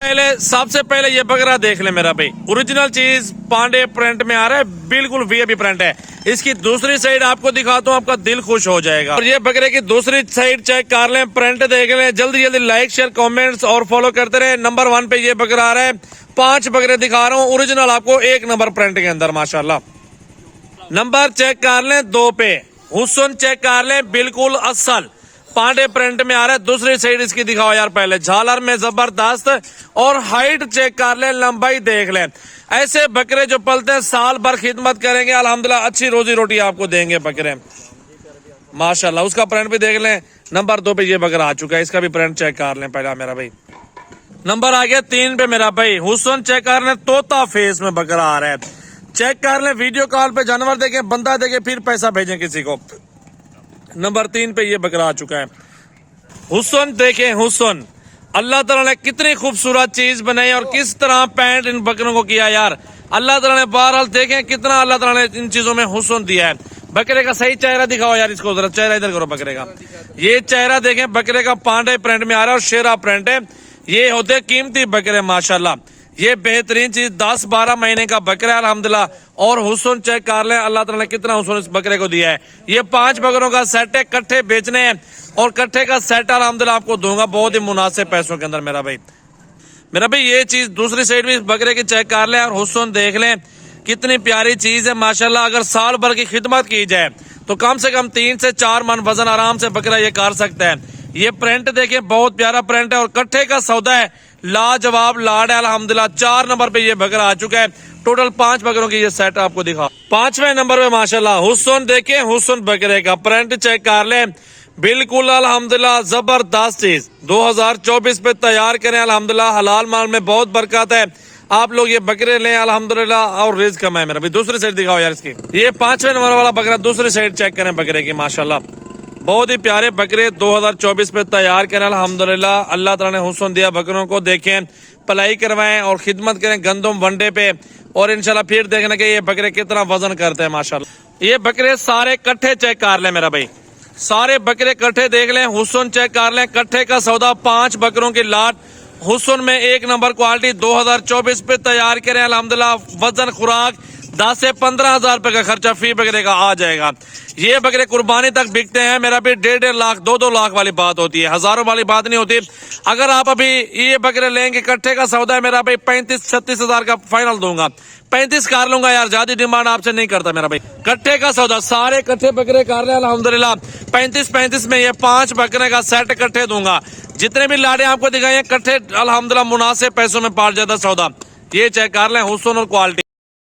सबसे पहले ये बकरा देख ले मेरा भाई, ओरिजिनल चीज पांडे प्रिंट में आ रहा है, बिल्कुल वीआईपी प्रिंट है। इसकी दूसरी साइड आपको दिखाता हूँ, आपका दिल खुश हो जाएगा। और ये बकरे की दूसरी साइड चेक कर लें, प्रिंट देख लें। जल्दी जल्दी लाइक शेयर कमेंट्स और फॉलो करते रहे। नंबर 1 पे ये बकरा आ रहा है। 5 बकरे दिखा रहा हूँ ओरिजिनल आपको, 1 नंबर प्रिंट के अंदर माशाल्लाह। नंबर चेक कर लें 2 पे, हुस्न चेक कर लें, बिल्कुल असल पांडे प्रिंट में आ रहा है। दूसरी साइड इसकी दिखाओ यार, पहले झालर में जबरदस्त। और हाइट चेक कर ले, लंबाई देख ले। ऐसे बकरे जो पलते हैं साल भर खिदमत करेंगे, अल्हम्दुलिल्लाह अच्छी रोजी रोटी आपको देंगे बकरे माशाल्लाह। उसका प्रिंट भी देख लें। नंबर 2 पे ये बकरा आ चुका है, इसका भी प्रिंट चेक कर लें पहला मेरा भाई। नंबर आ गया 3 पे मेरा भाई, हुस्न चेक कर लें, तोता फेस में बकरा आ रहा है। चेक कर लें, वीडियो कॉल पे जानवर देखें, बंदा देखे, फिर पैसा भेजें किसी को। नंबर 3 पे ये बकरा आ चुका है। हुस्न देखें, हुस्न अल्लाह ताला ने कितनी खूबसूरत चीज बनाई और किस तरह पैंट इन बकरों को किया यार। अल्लाह ताला ने बहरहाल देखें कितना अल्लाह ताला ने इन चीजों में हुस्न दिया है। बकरे का सही चेहरा दिखाओ यार, इसको जरा चेहरा इधर करो बकरे का। ये चेहरा देखें, बकरे का पांडे प्रिंट में आ रहा है और शेरा प्रिंट है। ये होते कीमती बकरे माशाल्लाह। ये बेहतरीन चीज 10-12 महीने का बकरा है अल्हम्दुलिल्लाह। और हुस्न चेक कर लें, अल्लाह ताला ने कितना हुस्न इस बकरे को दिया है। ये 5 बकरों का सेट है, कट्ठे बेचने हैं और कट्ठे का सेट अल्हम्दुलिल्लाह आपको दूंगा बहुत ही मुनासिब पैसों के अंदर मेरा भाई। ये चीज दूसरी साइड भी इस बकरे की चेक कर लें और हुस्न देख लें, कितनी प्यारी चीज है माशाल्लाह। अगर साल भर की खिदमत की जाए तो कम से कम 3 से 4 मन वजन आराम से बकरा ये कर सकता है। ये प्रिंट देखें, बहुत प्यारा प्रिंट है और कट्ठे का सौदा है, लाजवाब लाड है अल्हम्दुलिल्लाह। 4 नंबर पे ये बकरा आ चुका है। टोटल 5 बकरों की ये सेट आपको दिखा। 5वें नंबर पे माशाल्लाह हुस्न देखें, हुस्न बकरे का प्रिंट चेक कर लें, बिल्कुल अल्हम्दुलिल्लाह जबरदस्त चीज 2024 पे तैयार करें अल्हम्दुलिल्लाह। हलाल माल में बहुत बरकत है, आप लोग ये बकरे लें अल्हम्दुलिल्लाह और रिज़्क कमाएं मेरा भाई। दूसरी साइड दिखाओ यार इसकी। ये 5वें नंबर वाला बकरा, दूसरी साइड चेक करें बकरे की माशाल्लाह। बहुत ही प्यारे बकरे 2024 पे तैयार करें अल्हम्दुलिल्लाह। अल्लाह ताला ने हुस्न दिया बकरों को, देखें पलाई करवाएं और खिदमत करें गंदम वनडे पे। और इंशाल्लाह फिर देखने के ये बकरे कितना वजन करते हैं माशाल्लाह। ये बकरे सारे कट्ठे चेक कर लें मेरा भाई, सारे बकरे कट्ठे देख लें, हुस्न चेक कर लें। कट्ठे का सौदा 5 बकरों की लाट, हुस्न में 1 नंबर क्वालिटी 2024 पे तैयार करें अल्हम्दुलिल्लाह। वजन खुराक 10 से 15 हजार रुपए का खर्चा फी बकरे का आ जाएगा। ये बकरे कुर्बानी तक बिकते हैं मेरा भी 1.5 लाख 2-2 लाख वाली बात होती है, हजारों वाली बात नहीं होती। अगर आप अभी ये बकरे लेंगे, कट्ठे का सौदा है मेरा भाई 35-36 हजार का फाइनल दूंगा। 35 कर लूंगा यार, ज्यादा डिमांड आपसे नहीं करता मेरा भाई। कट्ठे का सौदा सारे कट्ठे बकरे कर रहे हैं अल्हम्दुलिल्लाह। 35 में ये 5 बकरे का सेट कट्ठे दूंगा। जितने भी लाड़े आपको दिखाए कट्ठे अल्हम्दुलिल्लाह मुनासिब पैसों में पार जाता सौदा। ये चेक कर लें हुस्न और क्वालिटी।